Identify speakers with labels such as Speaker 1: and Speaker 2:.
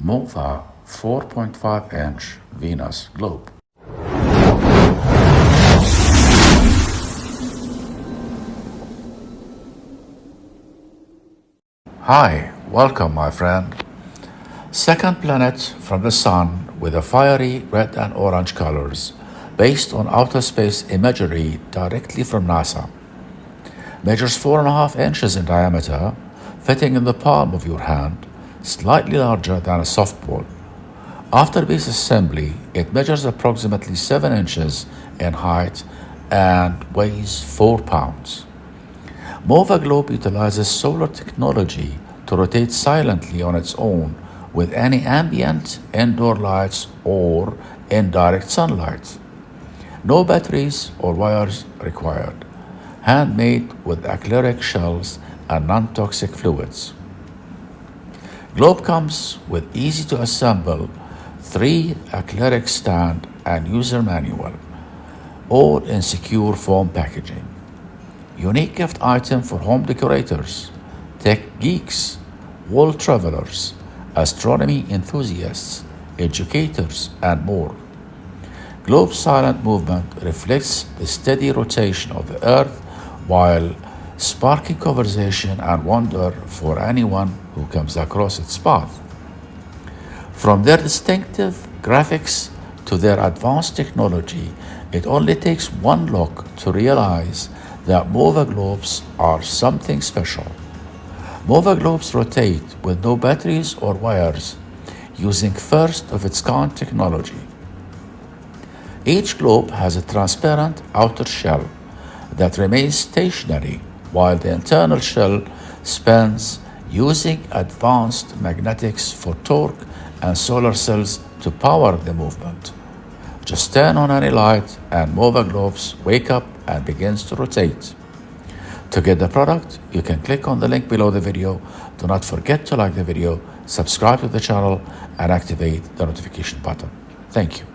Speaker 1: MOVA 4.5-inch Venus globe. Hi, welcome my friend. Second planet from the Sun with a fiery red and orange colors based on outer space imagery directly from NASA. Measures 4.5 inches in diameter, fitting in the palm of your hand, slightly larger than a softball. After base assembly, it measures approximately 7 inches in height and weighs 4 pounds. MOVA Globe utilizes solar technology to rotate silently on its own with any ambient indoor lights or indirect sunlight. No batteries or wires required. Handmade with acrylic shells and non-toxic fluids. Globe comes with easy to assemble 3 acrylic stand and user manual, all in secure foam packaging. Unique gift item for home decorators, tech geeks, world travelers, astronomy enthusiasts, educators, and more. Globe's silent movement reflects the steady rotation of the Earth while sparking conversation and wonder for anyone who comes across its path. From their distinctive graphics to their advanced technology, it only takes one look to realize that MOVA globes are something special. MOVA globes rotate with no batteries or wires, using first of its kind technology. Each globe has a transparent outer shell that remains stationary while the internal shell spins using advanced magnetics for torque and solar cells to power the movement. Just turn on any light and MOVA globes wake up and begins to rotate. To get the product, you can click on the link below the video. Do not forget to like the video, subscribe to the channel, and activate the notification button. Thank you.